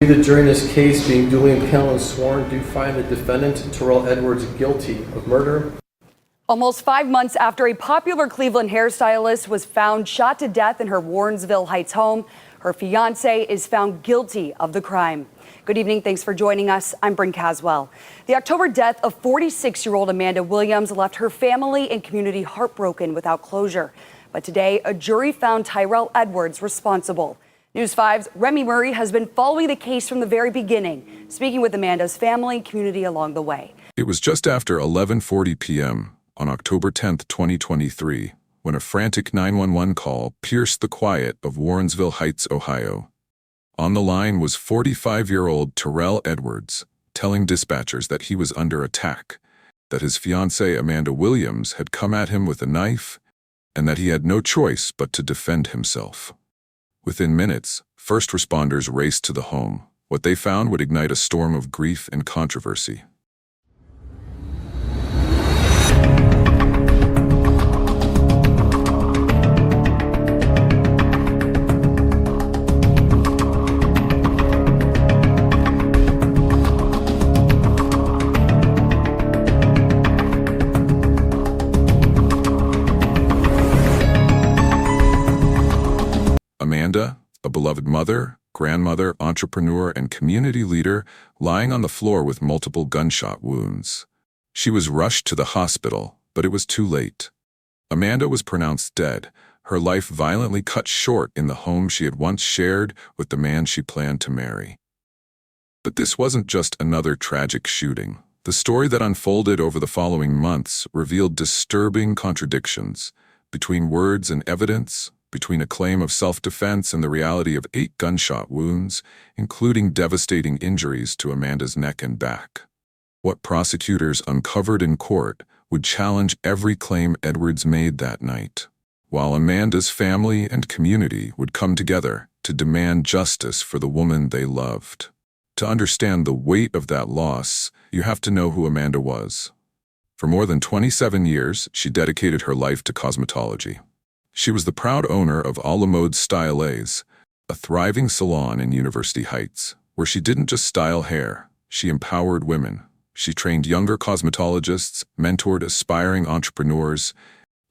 The jury in this case, being duly impaneled and sworn, do find the defendant, Terrell Edwards, guilty of murder. Almost 5 months after a popular Cleveland hairstylist was found shot to death in her Warrensville Heights home, her fiance is found guilty of the crime. Good evening. Thanks for joining us. I'm Bryn Caswell. The October death of 46-year-old Amanda Williams left her family and community heartbroken without closure. But today, a jury found Terrell Edwards responsible. News 5's Remy Murray has been following the case from the very beginning, speaking with Amanda's family and community along the way. It was just after 11:40 p.m. on October 10, 2023, when a frantic 911 call pierced the quiet of Warrensville Heights, Ohio. On the line was 45-year-old Terrell Edwards, telling dispatchers that he was under attack, that his fiancée Amanda Williams had come at him with a knife, and that he had no choice but to defend himself. Within minutes, first responders raced to the home. What they found would ignite a storm of grief and controversy. Amanda, a beloved mother, grandmother, entrepreneur, and community leader, lying on the floor with multiple gunshot wounds. She was rushed to the hospital, but it was too late. Amanda was pronounced dead, her life violently cut short in the home she had once shared with the man she planned to marry. But this wasn't just another tragic shooting. The story that unfolded over the following months revealed disturbing contradictions between words and evidence, between a claim of self-defense and the reality of 8 gunshot wounds, including devastating injuries to Amanda's neck and back. What prosecutors uncovered in court would challenge every claim Edwards made that night, while Amanda's family and community would come together to demand justice for the woman they loved. To understand the weight of that loss, you have to know who Amanda was. For more than 27 years, she dedicated her life to cosmetology. She was the proud owner of A La Mode Styles, a thriving salon in University Heights, where she didn't just style hair, she empowered women. She trained younger cosmetologists, mentored aspiring entrepreneurs,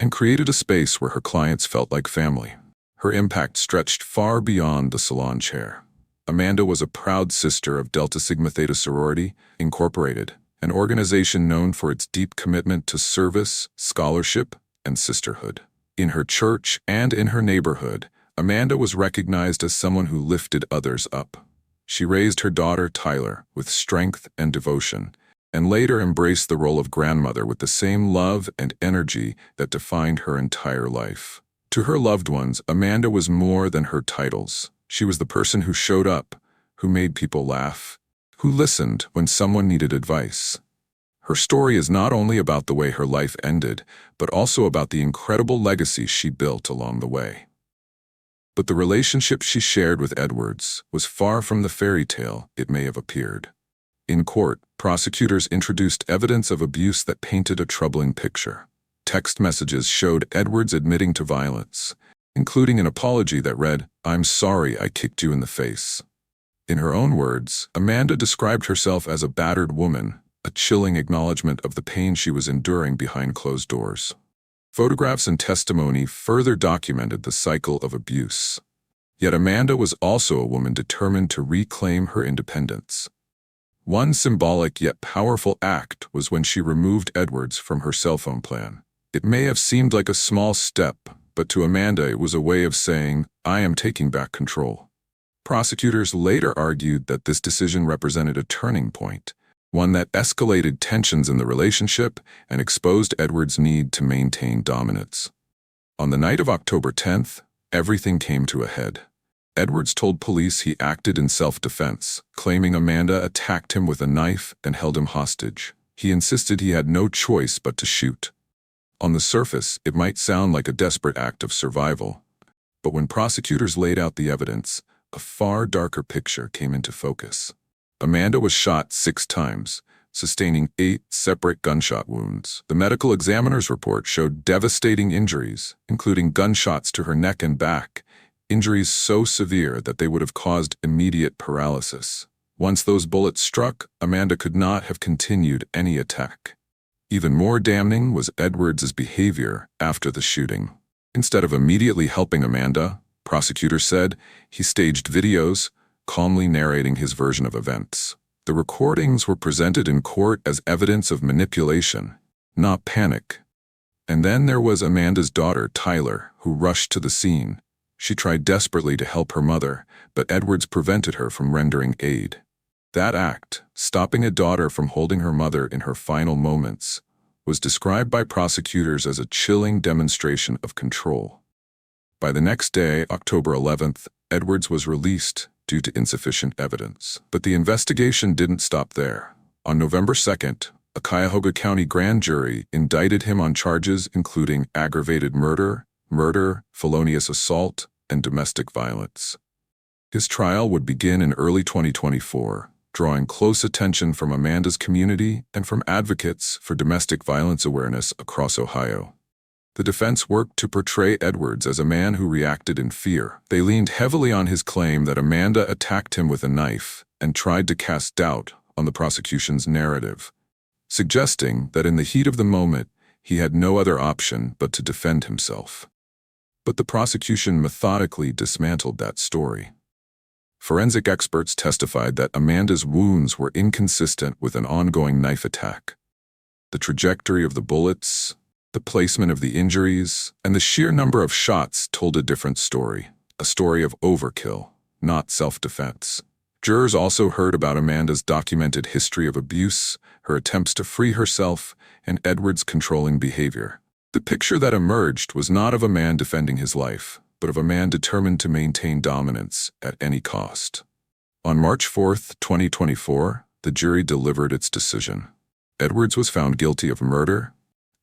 and created a space where her clients felt like family. Her impact stretched far beyond the salon chair. Amanda was a proud sister of Delta Sigma Theta Sorority, Incorporated, an organization known for its deep commitment to service, scholarship, and sisterhood. In her church and in her neighborhood, Amanda was recognized as someone who lifted others up. She raised her daughter, Tyler, with strength and devotion, and later embraced the role of grandmother with the same love and energy that defined her entire life. To her loved ones, Amanda was more than her titles. She was the person who showed up, who made people laugh, who listened when someone needed advice. Her story is not only about the way her life ended, but also about the incredible legacy she built along the way. But the relationship she shared with Edwards was far from the fairy tale it may have appeared. In court, prosecutors introduced evidence of abuse that painted a troubling picture. Text messages showed Edwards admitting to violence, including an apology that read, "I'm sorry I kicked you in the face." In her own words, Amanda described herself as a battered woman, a chilling acknowledgement of the pain she was enduring behind closed doors. Photographs and testimony further documented the cycle of abuse. Yet Amanda was also a woman determined to reclaim her independence. One symbolic yet powerful act was when she removed Edwards from her cell phone plan. It may have seemed like a small step, but to Amanda it was a way of saying, "I am taking back control." Prosecutors later argued that this decision represented a turning point, one that escalated tensions in the relationship and exposed Edwards' need to maintain dominance. On the night of October 10th, everything came to a head. Edwards told police he acted in self-defense, claiming Amanda attacked him with a knife and held him hostage. He insisted he had no choice but to shoot. On the surface, it might sound like a desperate act of survival, but when prosecutors laid out the evidence, a far darker picture came into focus. Amanda was shot 6 times, sustaining 8 separate gunshot wounds. The medical examiner's report showed devastating injuries, including gunshots to her neck and back, injuries so severe that they would have caused immediate paralysis. Once those bullets struck, Amanda could not have continued any attack. Even more damning was Edwards' behavior after the shooting. Instead of immediately helping Amanda, prosecutors said, he staged videos, calmly narrating his version of events. The recordings were presented in court as evidence of manipulation, not panic. And then there was Amanda's daughter, Tyler, who rushed to the scene. She tried desperately to help her mother, but Edwards prevented her from rendering aid. That act, stopping a daughter from holding her mother in her final moments, was described by prosecutors as a chilling demonstration of control. By the next day, October 11th, Edwards was released due to insufficient evidence. But the investigation didn't stop there. On November 2nd, a Cuyahoga County grand jury indicted him on charges including aggravated murder, felonious assault, and domestic violence. His trial would begin in early 2024, drawing close attention from Amanda's community and from advocates for domestic violence awareness across Ohio. The defense worked to portray Edwards as a man who reacted in fear. They leaned heavily on his claim that Amanda attacked him with a knife and tried to cast doubt on the prosecution's narrative, suggesting that in the heat of the moment, he had no other option but to defend himself. But the prosecution methodically dismantled that story. Forensic experts testified that Amanda's wounds were inconsistent with an ongoing knife attack. The trajectory of the bullets, the placement of the injuries, and the sheer number of shots told a different story, a story of overkill, not self-defense. Jurors also heard about Amanda's documented history of abuse, her attempts to free herself, and Edwards' controlling behavior. The picture that emerged was not of a man defending his life, but of a man determined to maintain dominance at any cost. On March 4, 2024, the jury delivered its decision. Edwards was found guilty of murder,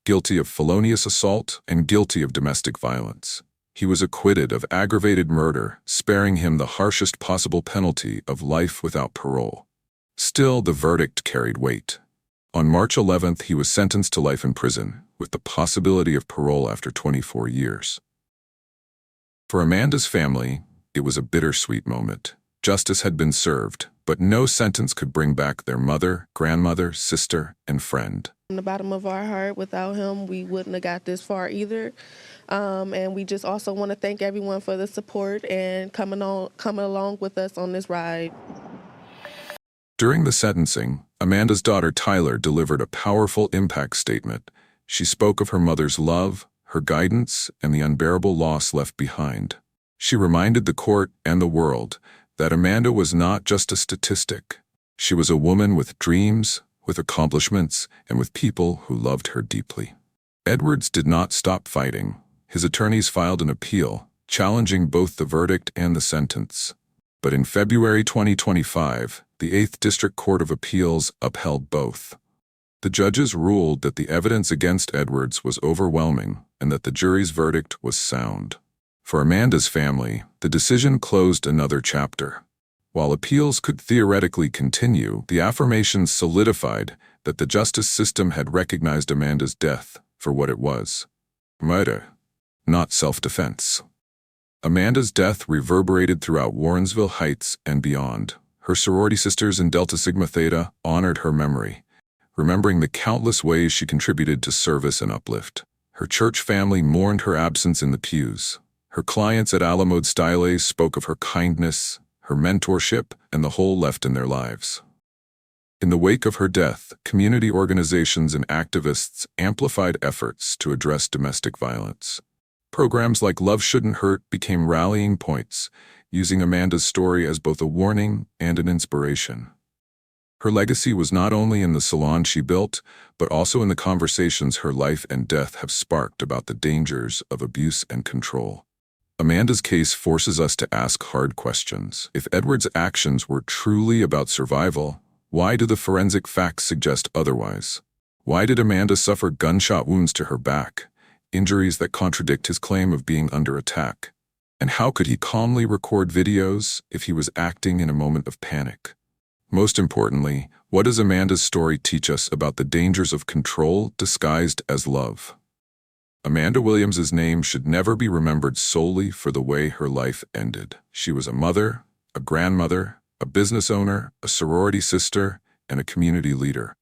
guilty of felonious assault, and guilty of domestic violence. He was acquitted of aggravated murder, sparing him the harshest possible penalty of life without parole. Still, the verdict carried weight. On March 11th, he was sentenced to life in prison, with the possibility of parole after 24 years. For Amanda's family, it was a bittersweet moment. Justice had been served, but no sentence could bring back their mother, grandmother, sister, and friend. From the bottom of our heart, without him, we wouldn't have got this far either. And we just also want to thank everyone for the support and coming along with us on this ride. During the sentencing, Amanda's daughter Tyler delivered a powerful impact statement. She spoke of her mother's love, her guidance, and the unbearable loss left behind. She reminded the court and the world that Amanda was not just a statistic. She was a woman with dreams, with accomplishments, and with people who loved her deeply. Edwards did not stop fighting. His attorneys filed an appeal, challenging both the verdict and the sentence. But in February 2025, the 8th District Court of Appeals upheld both. The judges ruled that the evidence against Edwards was overwhelming and that the jury's verdict was sound. For Amanda's family, the decision closed another chapter. While appeals could theoretically continue, the affirmations solidified that the justice system had recognized Amanda's death for what it was: murder, not self-defense. Amanda's death reverberated throughout Warrensville Heights and beyond. Her sorority sisters in Delta Sigma Theta honored her memory, remembering the countless ways she contributed to service and uplift. Her church family mourned her absence in the pews. Her clients at Alamode Styles spoke of her kindness, her mentorship, and the hole left in their lives. In the wake of her death, community organizations and activists amplified efforts to address domestic violence. Programs like Love Shouldn't Hurt became rallying points, using Amanda's story as both a warning and an inspiration. Her legacy was not only in the salon she built, but also in the conversations her life and death have sparked about the dangers of abuse and control. Amanda's case forces us to ask hard questions. If Edwards' actions were truly about survival, why do the forensic facts suggest otherwise? Why did Amanda suffer gunshot wounds to her back, injuries that contradict his claim of being under attack? And how could he calmly record videos if he was acting in a moment of panic? Most importantly, what does Amanda's story teach us about the dangers of control disguised as love? Amanda Williams's name should never be remembered solely for the way her life ended. She was a mother, a grandmother, a business owner, a sorority sister, and a community leader.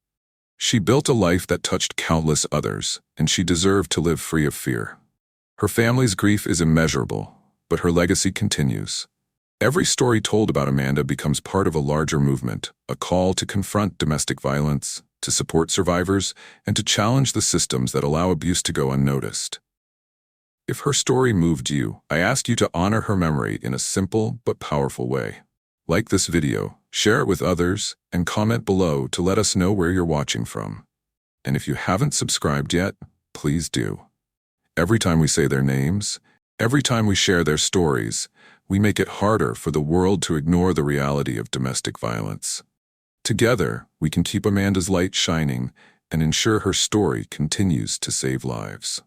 She built a life that touched countless others, and she deserved to live free of fear. Her family's grief is immeasurable, but her legacy continues. Every story told about Amanda becomes part of a larger movement, a call to confront domestic violence, to support survivors, and to challenge the systems that allow abuse to go unnoticed. If her story moved you, I ask you to honor her memory in a simple but powerful way. Like this video, share it with others, and comment below to let us know where you're watching from. And if you haven't subscribed yet, please do. Every time we say their names, every time we share their stories, we make it harder for the world to ignore the reality of domestic violence. Together, we can keep Amanda's light shining and ensure her story continues to save lives.